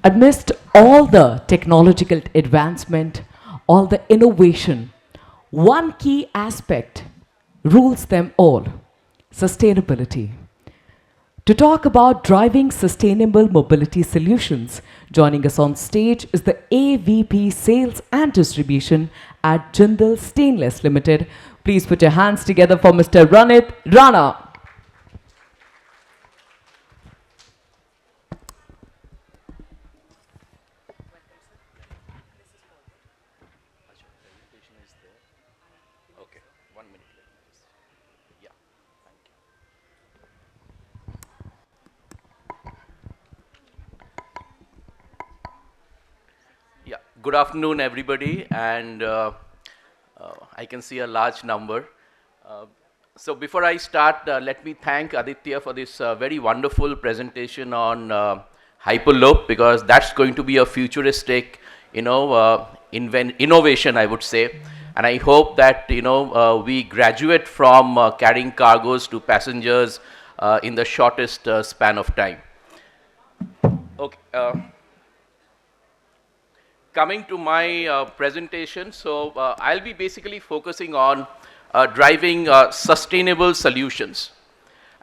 Amidst all the technological advancement, all the innovation, one key aspect rules them all: sustainability. To talk about driving sustainable mobility solutions, joining us on stage is the AVP Sales and Distribution at Jindal Stainless Ltd. Please put your hands together for Mr. Ranit Rana. Yeah, good afternoon, everybody, and I can see a large number. So before I start, let me thank Aditya for this very wonderful presentation on Hyperloop, because that's going to be a futuristic, innovation, I would say. And I hope that, we graduate from carrying cargoes to passengers in the shortest span of time. Okay. Coming to my presentation, so I'll be basically focusing on driving sustainable solutions.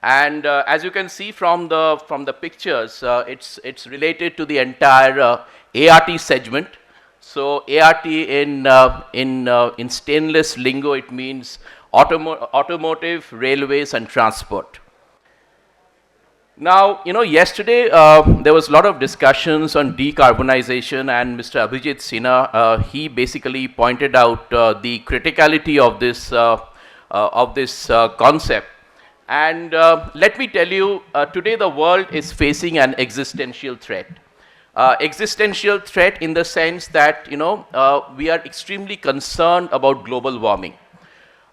And as you can see from the pictures, it's related to the entire ART segment. So ART in stainless lingo, it means automotive, railways, and transport. Now, yesterday there was a lot of discussions on decarbonization, and Mr. Abhijit Sinha, he basically pointed out the criticality of this concept. And let me tell you, today the world is facing an existential threat. Existential threat in the sense that, we are extremely concerned about global warming.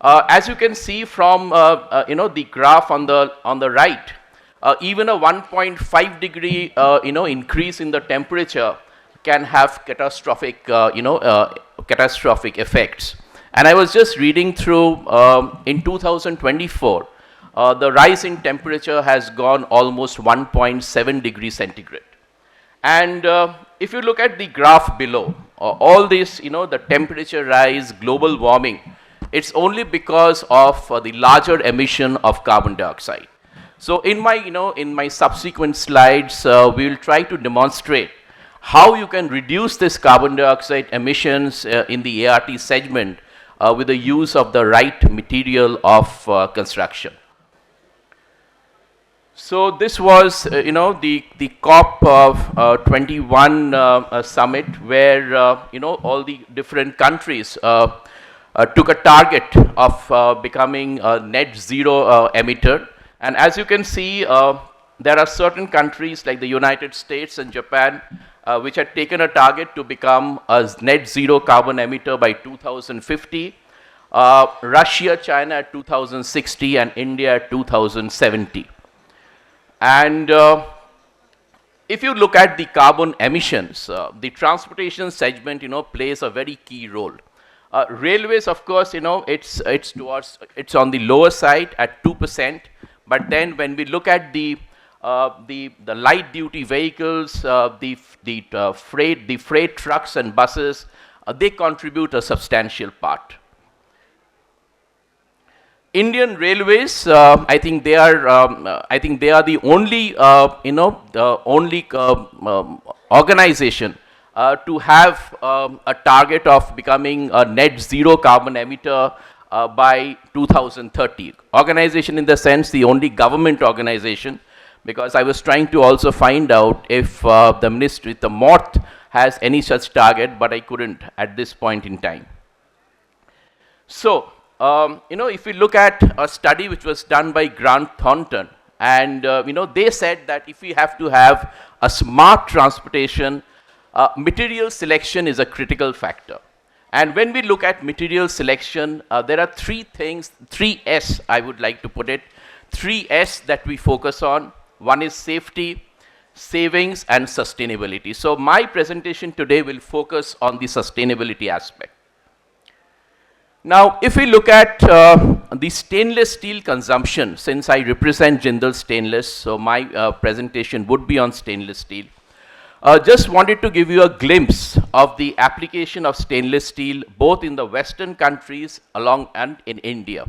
As you can see from, the graph on the right, even a 1.5 degree, increase in the temperature can have catastrophic, catastrophic effects. And I was just reading through, in 2024, the rise in temperature has gone almost 1.7 degrees centigrade. And if you look at the graph below, all this, the temperature rise, global warming, it's only because of the larger emission of carbon dioxide. So in my subsequent slides, we will try to demonstrate how you can reduce this carbon dioxide emissions in the ART segment with the use of the right material of construction. So this was, the COP 21 summit, where all the different countries took a target of becoming a net zero emitter. And as you can see, there are certain countries like the United States and Japan which had taken a target to become a net zero carbon emitter by 2050, Russia, China at 2060, and India at 2070. And if you look at the carbon emissions, the transportation segment, plays a very key role. Railways, of course, it's on the lower side at 2%. But then when we look at the light duty vehicles, the freight trucks and buses, they contribute a substantial part. Indian Railways, I think they are the only organization to have a target of becoming a net zero carbon emitter by 2030. Organization in the sense, the only government organization, because I was trying to also find out if the ministry, the MORTH, has any such target, but I couldn't at this point in time. So, if we look at a study which was done by Grant Thornton, and they said that if we have to have a smart transportation, material selection is a critical factor. And when we look at material selection, there are three things, 3S, I would like to put it, 3S that we focus on. One is safety, savings, and sustainability. So my presentation today will focus on the sustainability aspect. Now, if we look at the stainless steel consumption, since I represent Jindal Stainless, so my presentation would be on stainless steel. Just wanted to give you a glimpse of the application of stainless steel both in the Western countries along and in India.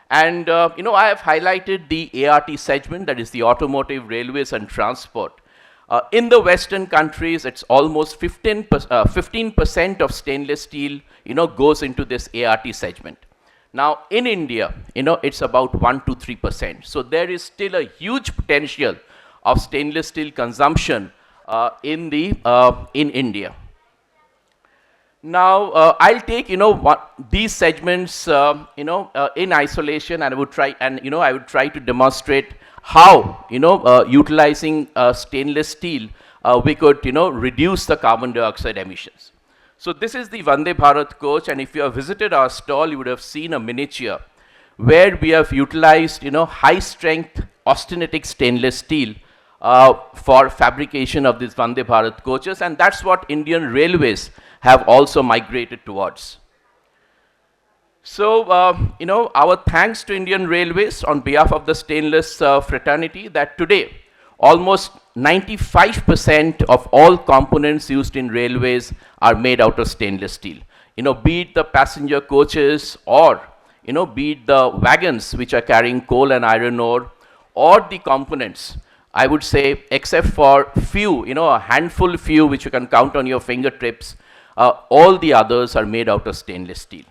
And I have highlighted the ART segment, that is the automotive, railways, and transport. In the Western countries, it's almost 15% of stainless steel, goes into this ART segment. Now, in India, it's about 1 to 3%. So there is still a huge potential of stainless steel consumption in India. Now, I'll take these segments in isolation, and I would try to demonstrate how utilizing stainless steel we could reduce the carbon dioxide emissions. So this is the Vande Bharat coach, and if you have visited our stall, you would have seen a miniature where we have utilized high strength austenitic stainless steel for fabrication of these Vande Bharat coaches, and that's what Indian Railways have also migrated towards. So, our thanks to Indian Railways on behalf of the stainless fraternity, that today almost 95% of all components used in railways are made out of stainless steel. Be it the passenger coaches or be it the wagons which are carrying coal and iron ore, or the components, I would say, except for few, a handful few which you can count on your fingertips, all the others are made out of stainless steel.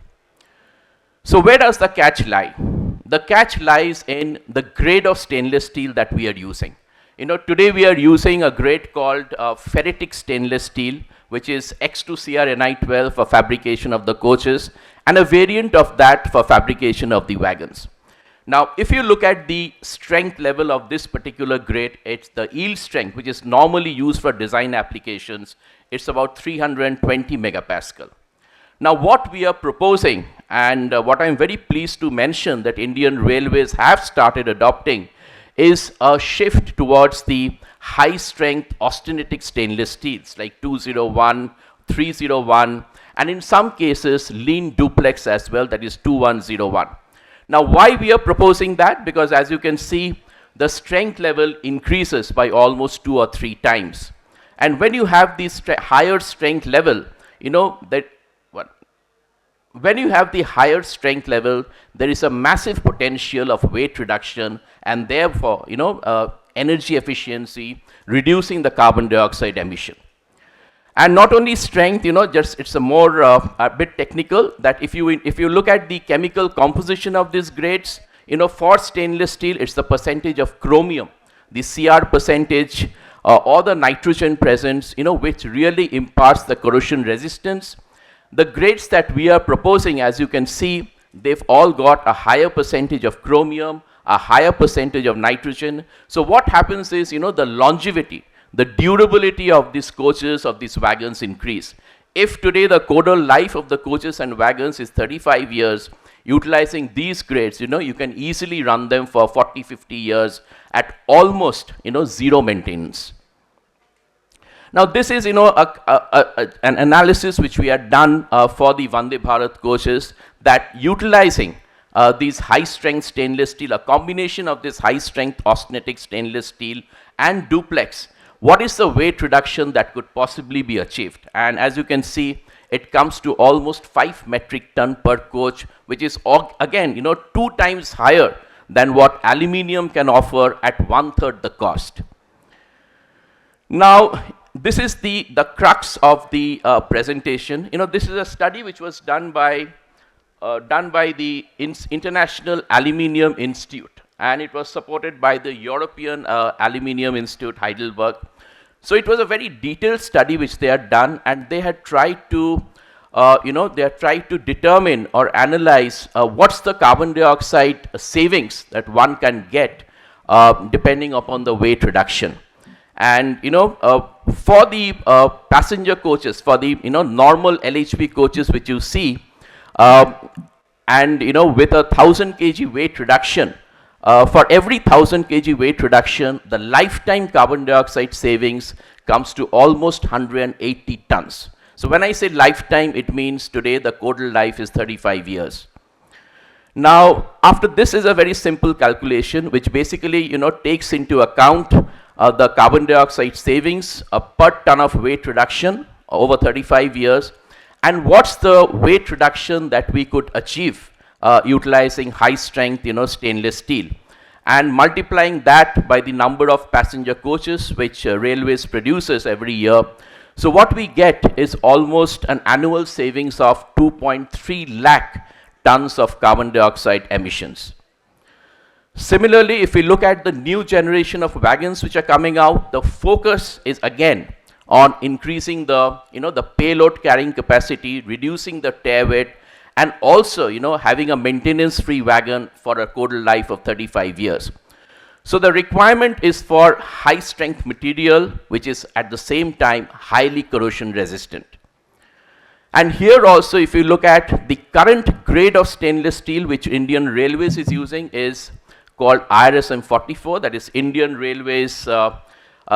So where does the catch lie? The catch lies in the grade of stainless steel that we are using. Today we are using a grade called ferritic stainless steel, which is X2CrNi12 for fabrication of the coaches, and a variant of that for fabrication of the wagons. Now, if you look at the strength level of this particular grade, it's the yield strength, which is normally used for design applications. It's about 320 megapascal. Now, what we are proposing, and what I'm very pleased to mention that Indian Railways have started adopting, is a shift towards the high strength austenitic stainless steels like 201, 301, and in some cases lean duplex as well, that is 2101. Now, why we are proposing that? Because as you can see, the strength level increases by almost 2 or 3 times. And when you have this higher strength level, when you have the higher strength level, there is a massive potential of weight reduction and therefore, energy efficiency, reducing the carbon dioxide emission. And not only strength, it's a more a bit technical, that if you look at the chemical composition of these grades, for stainless steel, it's the percentage of chromium, the Cr percentage, or the nitrogen presence, which really imparts the corrosion resistance. The grades that we are proposing, as you can see, they've all got a higher percentage of chromium, a higher percentage of nitrogen. So what happens is, the longevity, the durability of these coaches, of these wagons increase. If today the caudal life of the coaches and wagons is 35 years, utilizing these grades, you can easily run them for 40, 50 years at almost, zero maintenance. Now, this is, an analysis which we had done for the Vande Bharat coaches, that utilizing these high-strength stainless steel, a combination of this high-strength austenitic stainless steel and duplex, what is the weight reduction that could possibly be achieved? And as you can see, it comes to almost 5 metric ton per coach, which is again, 2 times higher than what aluminium can offer at 1/3 the cost. Now, this is the crux of the presentation. This is a study which was done by the International Aluminium Institute, and it was supported by the European Aluminium Institute, Heidelberg. So it was a very detailed study which they had done, and they had tried to, determine or analyze what's the carbon dioxide savings that one can get depending upon the weight reduction. And for the passenger coaches, for the normal LHP coaches which you see, and with a 1000 kg weight reduction, for every 1000 kg weight reduction, the lifetime carbon dioxide savings comes to almost 180 tons. So when I say lifetime, it means today the caudal life is 35 years. Now, after this is a very simple calculation which basically takes into account the carbon dioxide savings per ton of weight reduction over 35 years, and what's the weight reduction that we could achieve utilizing high strength, stainless steel, and multiplying that by the number of passenger coaches which railways produces every year. So what we get is almost an annual savings of 2.3 lakh tons of carbon dioxide emissions. Similarly, if we look at the new generation of wagons which are coming out, the focus is again on increasing the, the payload carrying capacity, reducing the tear weight, and also, having a maintenance-free wagon for a total life of 35 years. So the requirement is for high-strength material, which is at the same time highly corrosion resistant. And here also, if you look at the current grade of stainless steel which Indian Railways is using is called IRSM 44, that is Indian Railways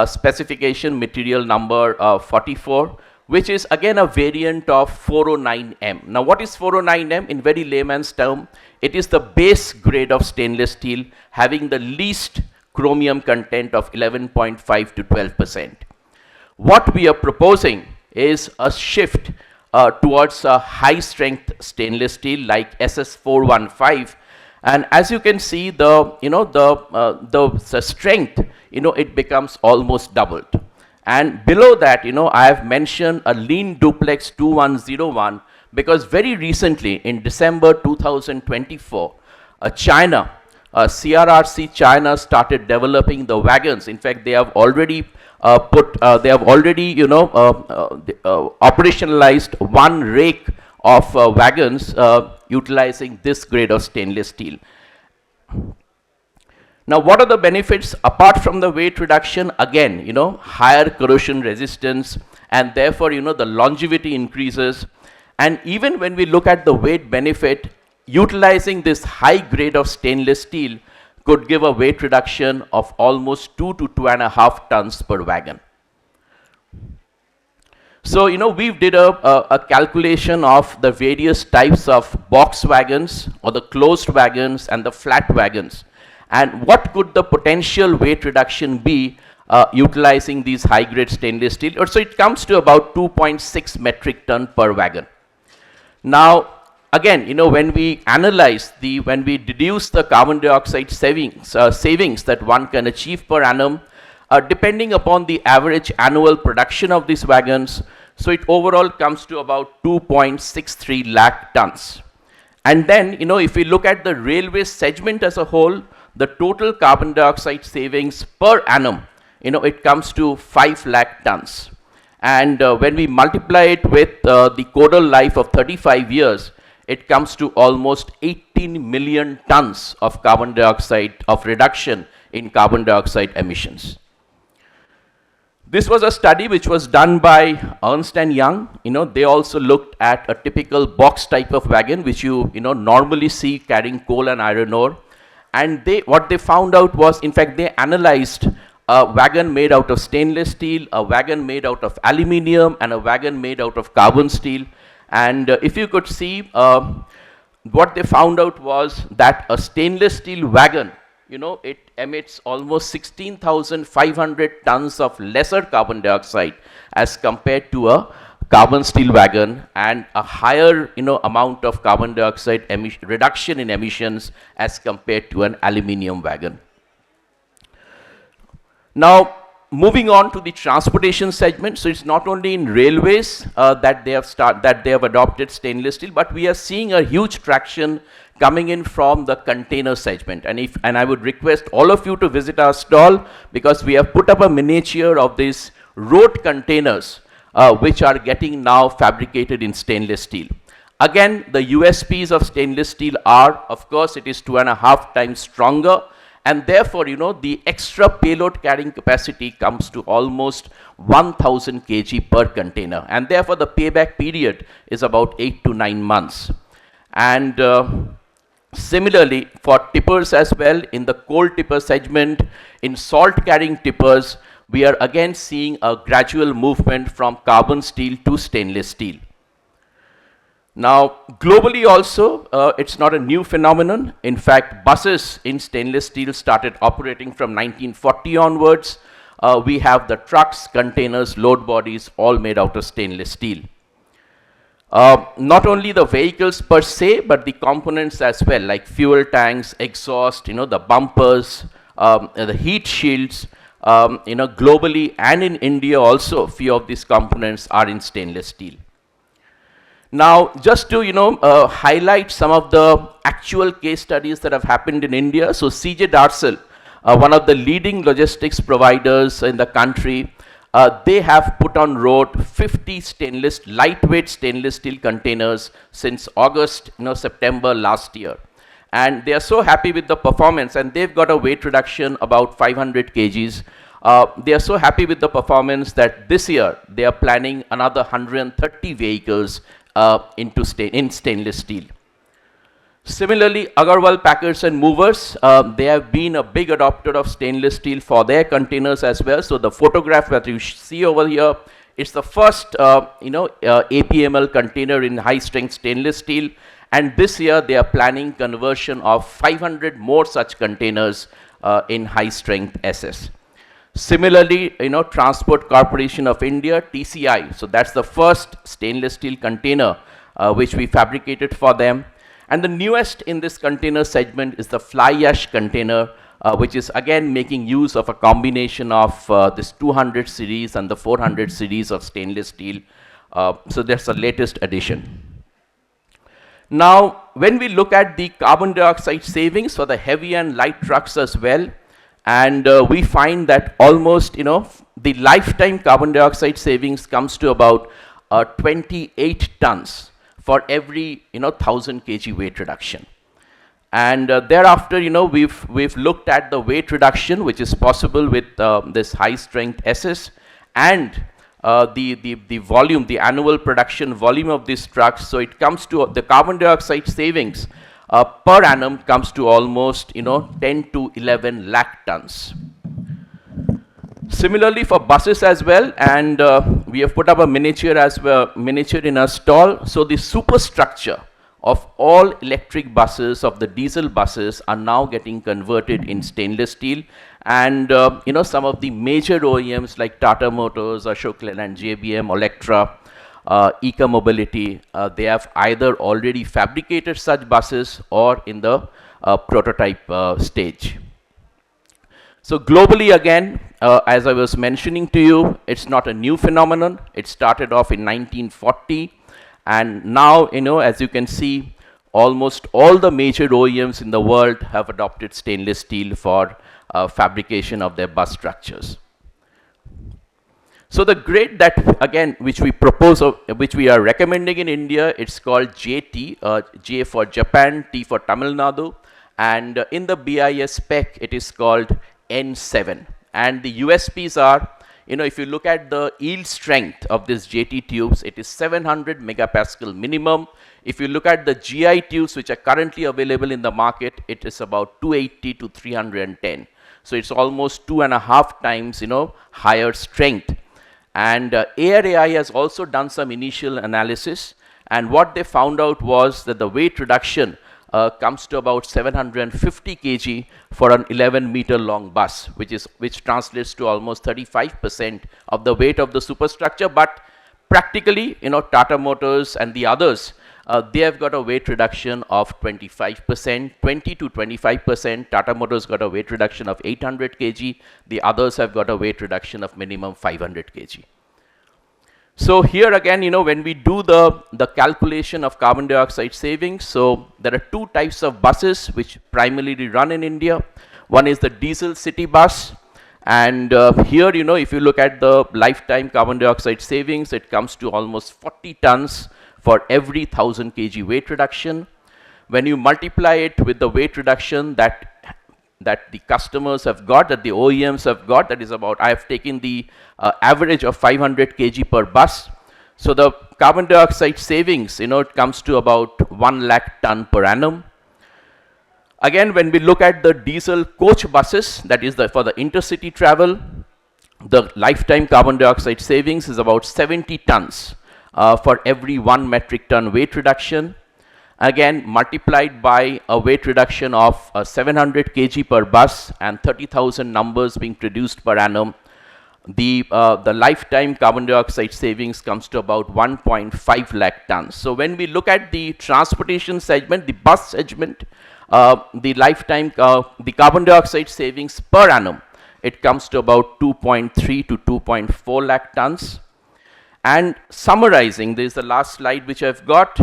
specification material number 44, which is again a variant of 409M. Now what is 409M? In very layman's term, it is the base grade of stainless steel having the least chromium content of 11.5 to 12%. What we are proposing is a shift towards a high strength stainless steel like SS415, and as you can see, the strength, it becomes almost doubled. And below that, I have mentioned a lean duplex 2101 because very recently in December 2024, China, CRRC China started developing the wagons. In fact, they have already operationalized one rake of wagons utilizing this grade of stainless steel. Now, what are the benefits apart from the weight reduction? Again, higher corrosion resistance, and therefore, the longevity increases. And even when we look at the weight benefit, utilizing this high grade of stainless steel could give a weight reduction of almost 2 to 2.5 tons per wagon. So, we did a calculation of the various types of box wagons or the closed wagons and the flat wagons. And what could the potential weight reduction be utilizing these high-grade stainless steel? So it comes to about 2.6 metric ton per wagon. Now, again, when we analyze when we deduce the carbon dioxide savings that one can achieve per annum, depending upon the average annual production of these wagons, so it overall comes to about 2.63 lakh tons. And then, if we look at the railway segment as a whole, the total carbon dioxide savings per annum, it comes to 5 lakh tons. And when we multiply it with the total life of 35 years, it comes to almost 18 million tons of carbon dioxide, of reduction in carbon dioxide emissions. This was a study which was done by Ernst & Young. They also looked at a typical box type of wagon, which you normally see carrying coal and iron ore. And what they found out was, in fact, they analyzed a wagon made out of stainless steel, a wagon made out of aluminium, and a wagon made out of carbon steel. And if you could see, what they found out was that a stainless steel wagon, it emits almost 16,500 tons of lesser carbon dioxide as compared to a carbon steel wagon, and a higher amount of carbon dioxide reduction in emissions as compared to an aluminium wagon. Now, moving on to the transportation segment, so it's not only in railways that they have adopted stainless steel, but we are seeing a huge traction coming in from the container segment. And I would request all of you to visit our stall, because we have put up a miniature of these road containers which are getting now fabricated in stainless steel. Again, the USPs of stainless steel are, of course, it is 2.5 times stronger, and therefore, the extra payload carrying capacity comes to almost 1,000 kg per container, and therefore the payback period is about 8 to 9 months. And similarly, for tippers as well, in the coal tipper segment, in salt carrying tippers, we are again seeing a gradual movement from carbon steel to stainless steel. Now, globally also, it's not a new phenomenon. In fact, buses in stainless steel started operating from 1940 onwards. we have the trucks, containers, load bodies, all made out of stainless steel. Not only the vehicles per se, but the components as well, like fuel tanks, exhaust, the bumpers, the heat shields, globally and in India also, few of these components are in stainless steel. Now, just to, highlight some of the actual case studies that have happened in India. So CJ Darcel, one of the leading logistics providers in the country, they have put on road 50 lightweight stainless steel containers since August, September last year. And they are so happy with the performance, and they've got a weight reduction about 500 kgs. They are so happy with the performance that this year they are planning another 130 vehicles in stainless steel. Similarly, Agarwal Packers and Movers, they have been a big adopter of stainless steel for their containers as well. So the photograph that you see over here, it's the first, APML container in high-strength stainless steel. And this year, they are planning conversion of 500 more such containers in high-strength SS. Similarly, Transport Corporation of India, TCI. So that's the first stainless steel container which we fabricated for them. And the newest in this container segment is the fly ash container, which is again making use of a combination of this 200 series and the 400 series of stainless steel. So that's the latest addition. Now, when we look at the carbon dioxide savings for the heavy and light trucks as well, and we find that almost, the lifetime carbon dioxide savings comes to about 28 tons for every 1000 kg weight reduction. And thereafter, we've looked at the weight reduction which is possible with this high strength SS, and the volume, the annual production volume of these trucks. So it comes to the carbon dioxide savings per annum comes to almost 10 to 11 lakh tons. Similarly for buses as well, and we have put up a miniature in our stall. So the superstructure of all electric buses, of the diesel buses, are now getting converted in stainless steel. And some of the major OEMs like Tata Motors, Ashok Leyland, JBM, Electra, Eka Mobility, they have either already fabricated such buses or in the prototype stage. So globally, again, as I was mentioning to you, it's not a new phenomenon. It started off in 1940, and now, as you can see, almost all the major OEMs in the world have adopted stainless steel for fabrication of their bus structures. So the grade that, again, which we propose, which we are recommending in India, it's called JT, J for Japan, T for Tamil Nadu, and in the BIS spec, it is called N7. And the USPs are, if you look at the yield strength of this JT tubes, it is 700 megapascal minimum. If you look at the GI tubes, which are currently available in the market, it is about 280 to 310. So it's almost 2.5 times, higher strength. And ARAI has also done some initial analysis, and what they found out was that the weight reduction comes to about 750 kg for an 11-meter long bus, which translates to almost 35% of the weight of the superstructure. But practically, Tata Motors and the others, they have got a weight reduction of 25%, 20 to 25%. Tata Motors got a weight reduction of 800 kg. The others have got a weight reduction of minimum 500 kg. So here again, when we do the calculation of carbon dioxide savings, so there are two types of buses which primarily run in India. One is the diesel city bus, and here, if you look at the lifetime carbon dioxide savings, it comes to almost 40 tons for every 1000 kg weight reduction. When you multiply it with the weight reduction that the customers have got, that the OEMs have got, that is about, I have taken the average of 500 kg per bus. So the carbon dioxide savings, it comes to about 1 lakh ton per annum. Again, when we look at the diesel coach buses, that is for the intercity travel, the lifetime carbon dioxide savings is about 70 tons for every 1 metric ton weight reduction. Again, multiplied by a weight reduction of 700 kg per bus and 30,000 numbers being produced per annum. the lifetime carbon dioxide savings comes to about 1.5 lakh tons. So when we look at the transportation segment, the bus segment, the lifetime, the carbon dioxide savings per annum, it comes to about 2.3 to 2.4 lakh tons. And summarizing, this is the last slide which I've got.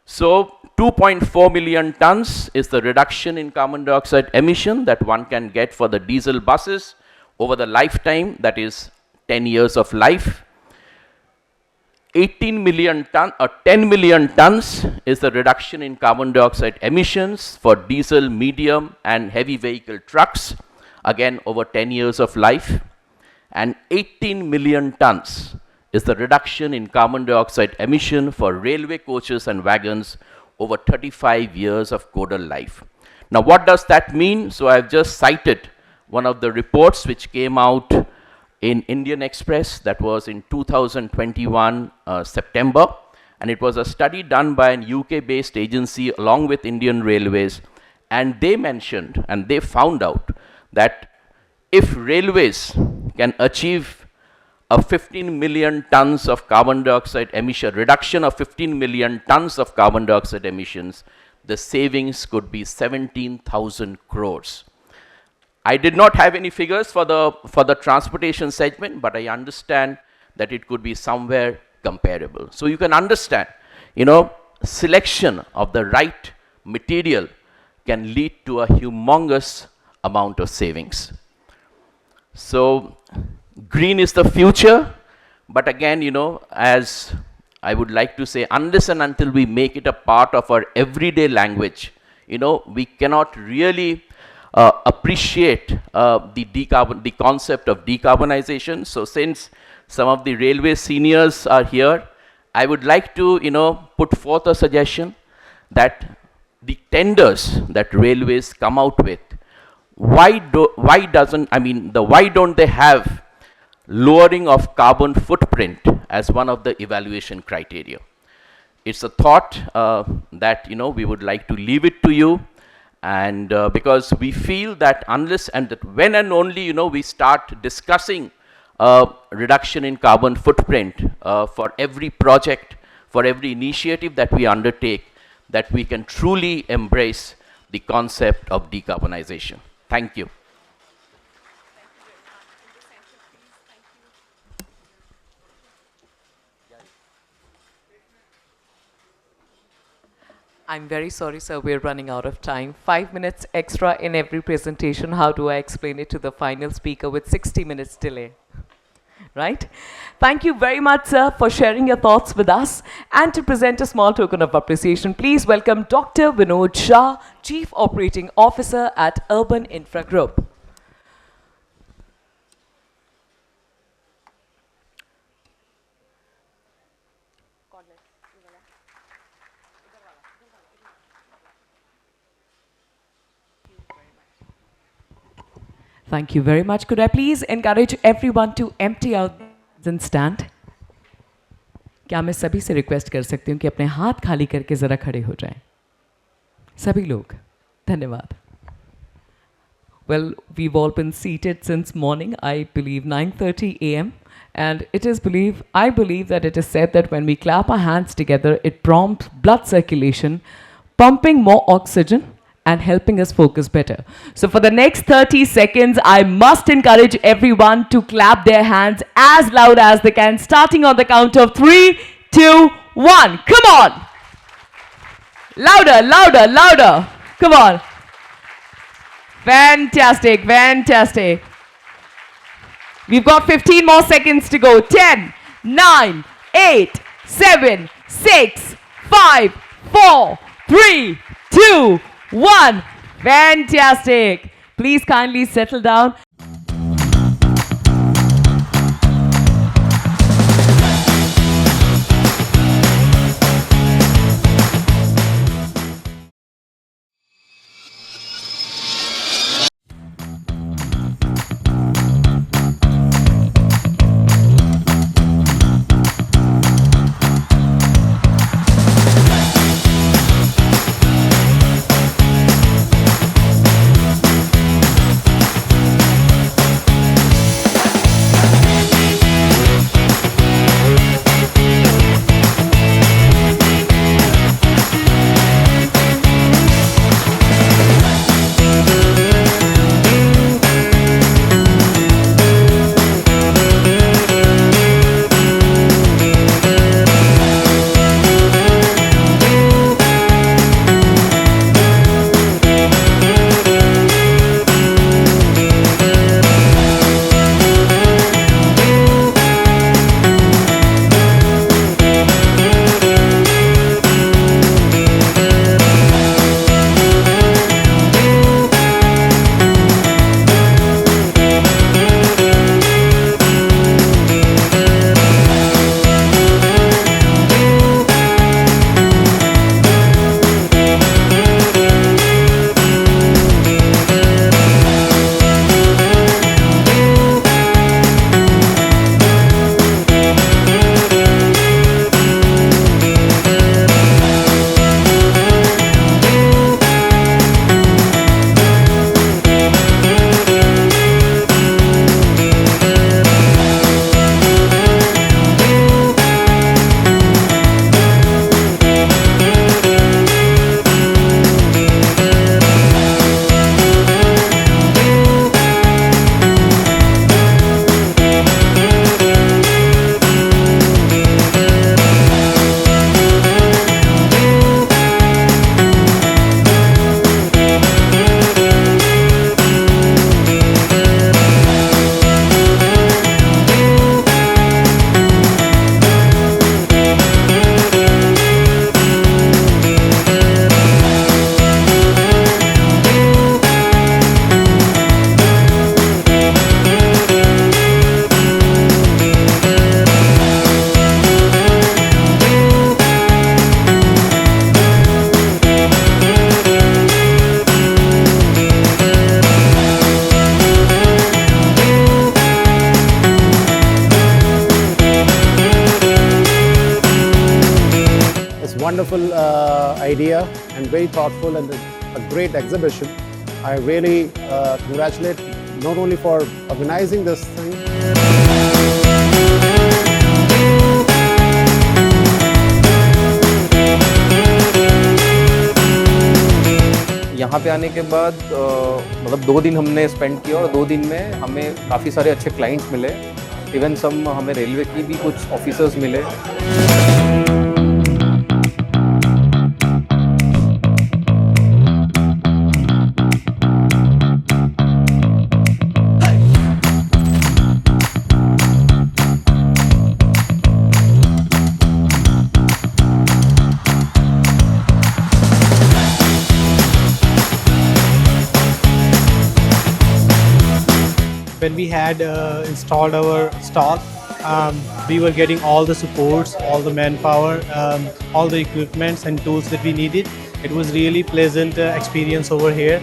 So 2.4 million tons is the reduction in carbon dioxide emission that one can get for the diesel buses over the lifetime, that is 10 years of life. 10 million tons is the reduction in carbon dioxide emissions for diesel, medium and heavy vehicle trucks, again over 10 years of life. And 18 million tons is the reduction in carbon dioxide emission for railway coaches and wagons over 35 years of caudal life. Now what does that mean? So I've just cited one of the reports which came out in Indian Express, that was in 2021 September, and it was a study done by an UK-based agency along with Indian Railways, and they mentioned and they found out that if railways can achieve a 15 million tons of carbon dioxide emission, reduction of 15 million tons of carbon dioxide emissions, the savings could be 17,000 crores. I did not have any figures for the transportation segment, but I understand that it could be somewhere comparable. So you can understand, selection of the right material can lead to a humongous amount of savings. So green is the future, but again, as I would like to say, unless and until we make it a part of our everyday language, we cannot really appreciate the concept of decarbonization. So since some of the railway seniors are here, I would like to put forth a suggestion that the tenders that railways come out with, why don't they have lowering of carbon footprint as one of the evaluation criteria? It's a thought that we would like to leave it to you. And because we feel that unless and that when and only we start discussing reduction in carbon footprint for every project, for every initiative that we undertake, that we can truly embrace the concept of decarbonization. Thank you. I'm very sorry, sir, we're running out of time. 5 minutes extra in every presentation. How do I explain it to the final speaker with 60 minutes delay? Right? Thank you very much, sir, for sharing your thoughts with us. And to present a small token of appreciation, please welcome Dr. Vinod Shah, Chief Operating Officer at Urban Infra Group. Thank you very much. Could I please encourage everyone to empty out and stand? क्या मैं सभी से request कर सकती हूँ कि अपने हाथ खाली करके ज़रा खड़े हो जाएं? सभी लोग, धन्यवाद. Well, we've all been seated since morning, I believe 9:30 a.m. And I believe that it is said that when we clap our hands together, it prompts blood circulation, pumping more oxygen and helping us focus better. So for the next 30 seconds, I must encourage everyone to clap their hands as loud as they can, starting on the count of 3, 2, 1. Come on! Louder, louder, louder. Come on. Fantastic, fantastic. We've got 15 more seconds to go. 10, 9, 8, 7, 6, 5, 4, 3, 2, 1. Fantastic. Please kindly settle down. wonderful idea and very thoughtful and a great exhibition. I really congratulate not only for organizing this thing. यहाँ पे आने के बाद मतलब 2 दिन हमने spend किया और 2 दिन में हमें काफ़ी सारे अच्छे क्लाइंट्स मिले। इवन सम हमें रेलवे की भी कुछ ऑफिसर्स मिले। When we had installed our stall, we were getting all the supports, all the manpower, all the equipments and tools that we needed. It was really pleasant experience over here.